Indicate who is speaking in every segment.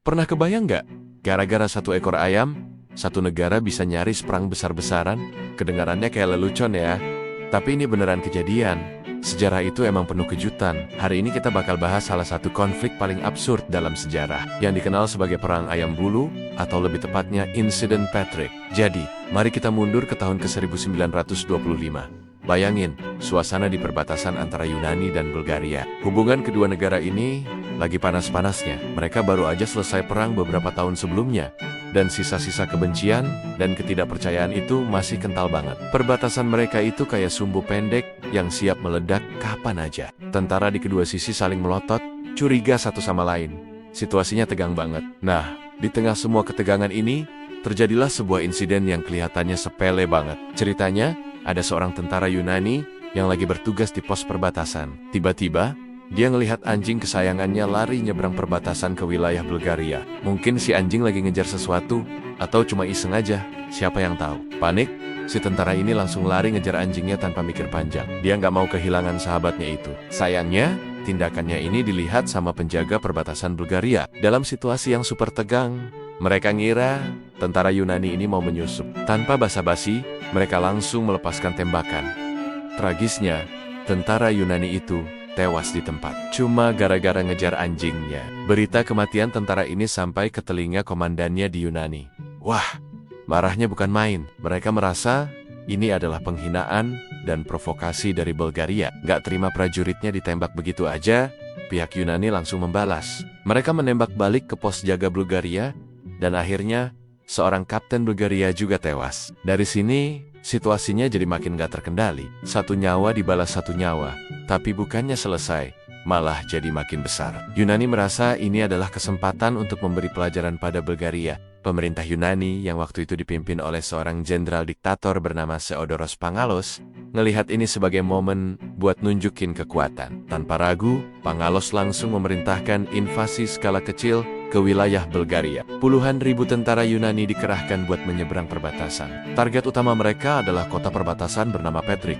Speaker 1: Pernah kebayang nggak? Gara-gara satu ekor ayam, satu negara bisa nyaris perang besar-besaran? Kedengarannya kayak lelucon ya. Tapi ini beneran kejadian. Sejarah itu emang penuh kejutan. Hari ini kita bakal bahas salah satu konflik paling absurd dalam sejarah, yang dikenal sebagai Perang Ayam Bulu, atau lebih tepatnya Insiden Patrick. Jadi, mari kita mundur ke tahun ke-1925. Bayangin, suasana di perbatasan antara Yunani dan Bulgaria. Hubungan kedua negara ini lagi panas-panasnya. Mereka baru aja selesai perang beberapa tahun sebelumnya. Dan sisa-sisa kebencian dan ketidakpercayaan itu masih kental banget. Perbatasan mereka itu kayak sumbu pendek yang siap meledak kapan aja. Tentara di kedua sisi saling melotot, curiga satu sama lain. Situasinya tegang banget. Nah, di tengah semua ketegangan ini, terjadilah sebuah insiden yang kelihatannya sepele banget. Ceritanya, ada seorang tentara Yunani yang lagi bertugas di pos perbatasan. Tiba-tiba, dia ngelihat anjing kesayangannya lari nyebrang perbatasan ke wilayah Bulgaria. Mungkin si anjing lagi ngejar sesuatu, atau cuma iseng aja, siapa yang tahu. Panik, si tentara ini langsung lari ngejar anjingnya tanpa mikir panjang. Dia nggak mau kehilangan sahabatnya itu. Sayangnya, tindakannya ini dilihat sama penjaga perbatasan Bulgaria. Dalam situasi yang super tegang, mereka ngira tentara Yunani ini mau menyusup. Tanpa basa-basi, mereka langsung melepaskan tembakan. Tragisnya, tentara Yunani itu tewas di tempat. Cuma gara-gara ngejar anjingnya. Berita kematian tentara ini sampai ke telinga komandannya di Yunani. Wah, marahnya bukan main. Mereka merasa ini adalah penghinaan dan provokasi dari Bulgaria. Gak terima prajuritnya ditembak begitu aja, pihak Yunani langsung membalas. Mereka menembak balik ke pos jaga Bulgaria, dan akhirnya seorang kapten Bulgaria juga tewas. Dari sini, situasinya jadi makin gak terkendali. Satu nyawa dibalas satu nyawa, tapi bukannya selesai, malah jadi makin besar. Yunani merasa ini adalah kesempatan untuk memberi pelajaran pada Bulgaria. Pemerintah Yunani yang waktu itu dipimpin oleh seorang jenderal diktator bernama Theodoros Pangalos, ngelihat ini sebagai momen buat nunjukin kekuatan. Tanpa ragu, Pangalos langsung memerintahkan invasi skala kecil ke wilayah Bulgaria. Puluhan ribu tentara Yunani dikerahkan buat menyeberang perbatasan. Target utama mereka adalah kota perbatasan bernama Patrick.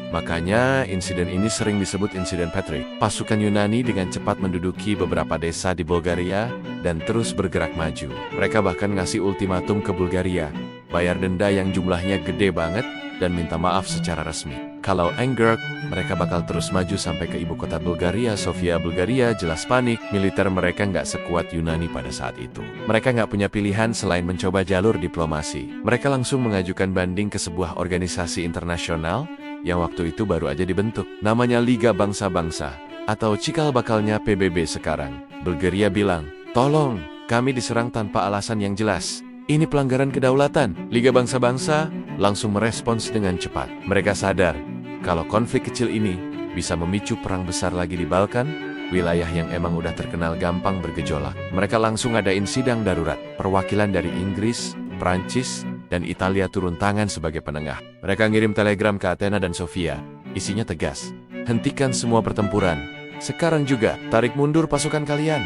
Speaker 1: Makanya insiden ini sering disebut insiden Patrick. Pasukan Yunani dengan cepat menduduki beberapa desa di Bulgaria dan terus bergerak maju. Mereka bahkan ngasih ultimatum ke Bulgaria, bayar denda yang jumlahnya gede banget dan minta maaf secara resmi. Kalau enggak, mereka bakal terus maju sampai ke ibu kota Bulgaria, Sofia. Bulgaria jelas panik, militer mereka nggak sekuat Yunani pada saat itu. Mereka nggak punya pilihan selain mencoba jalur diplomasi. Mereka langsung mengajukan banding ke sebuah organisasi internasional yang waktu itu baru aja dibentuk. Namanya Liga Bangsa-Bangsa, atau cikal bakalnya PBB sekarang. Bulgaria bilang, tolong, kami diserang tanpa alasan yang jelas. Ini pelanggaran kedaulatan. Liga Bangsa-Bangsa langsung merespons dengan cepat. Mereka sadar kalau konflik kecil ini bisa memicu perang besar lagi di Balkan, wilayah yang emang udah terkenal gampang bergejolak. Mereka langsung adain sidang darurat. Perwakilan dari Inggris, Prancis, dan Italia turun tangan sebagai penengah. Mereka ngirim telegram ke Athena dan Sofia. Isinya tegas. Hentikan semua pertempuran. Sekarang juga, tarik mundur pasukan kalian.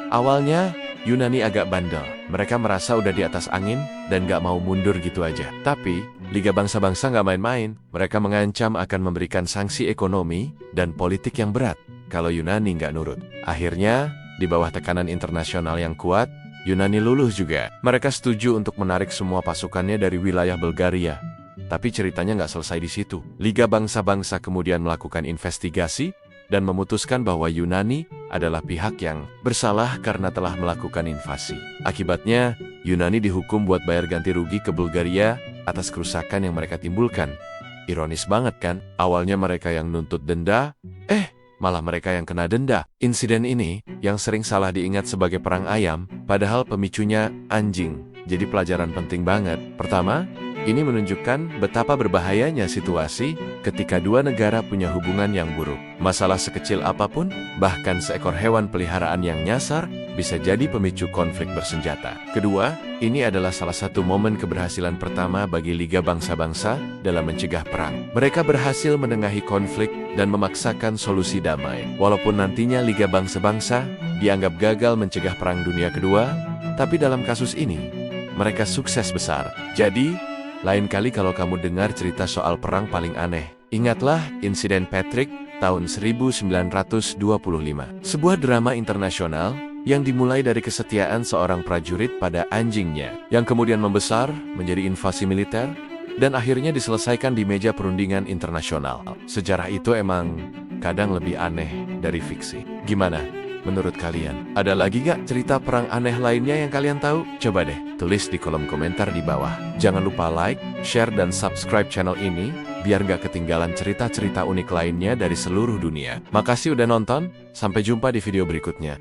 Speaker 1: Awalnya, Yunani agak bandel. Mereka merasa udah di atas angin dan gak mau mundur gitu aja. Tapi, Liga Bangsa-Bangsa gak main-main. Mereka mengancam akan memberikan sanksi ekonomi dan politik yang berat kalau Yunani gak nurut. Akhirnya, di bawah tekanan internasional yang kuat, Yunani luluh juga. Mereka setuju untuk menarik semua pasukannya dari wilayah Bulgaria. Tapi ceritanya nggak selesai di situ. Liga Bangsa-Bangsa kemudian melakukan investigasi dan memutuskan bahwa Yunani adalah pihak yang bersalah karena telah melakukan invasi. Akibatnya, Yunani dihukum buat bayar ganti rugi ke Bulgaria atas kerusakan yang mereka timbulkan. Ironis banget kan? Awalnya mereka yang nuntut denda, malah mereka yang kena denda. Insiden ini, yang sering salah diingat sebagai perang ayam, padahal pemicunya anjing. Jadi pelajaran penting banget. Pertama, ini menunjukkan betapa berbahayanya situasi ketika dua negara punya hubungan yang buruk. Masalah sekecil apapun, bahkan seekor hewan peliharaan yang nyasar, bisa jadi pemicu konflik bersenjata. Kedua, ini adalah salah satu momen keberhasilan pertama bagi Liga Bangsa-Bangsa dalam mencegah perang. Mereka berhasil menengahi konflik dan memaksakan solusi damai. Walaupun nantinya Liga Bangsa-Bangsa dianggap gagal mencegah Perang Dunia Kedua, tapi dalam kasus ini, mereka sukses besar. Jadi, lain kali kalau kamu dengar cerita soal perang paling aneh, ingatlah insiden Patrick tahun 1925. Sebuah drama internasional yang dimulai dari kesetiaan seorang prajurit pada anjingnya, yang kemudian membesar menjadi invasi militer, dan akhirnya diselesaikan di meja perundingan internasional. Sejarah itu emang kadang lebih aneh dari fiksi. Gimana menurut kalian? Ada lagi gak cerita perang aneh lainnya yang kalian tahu? Coba deh tulis di kolom komentar di bawah. Jangan lupa like, share, dan subscribe channel ini biar gak ketinggalan cerita-cerita unik lainnya dari seluruh dunia. Makasih udah nonton, sampai jumpa di video berikutnya.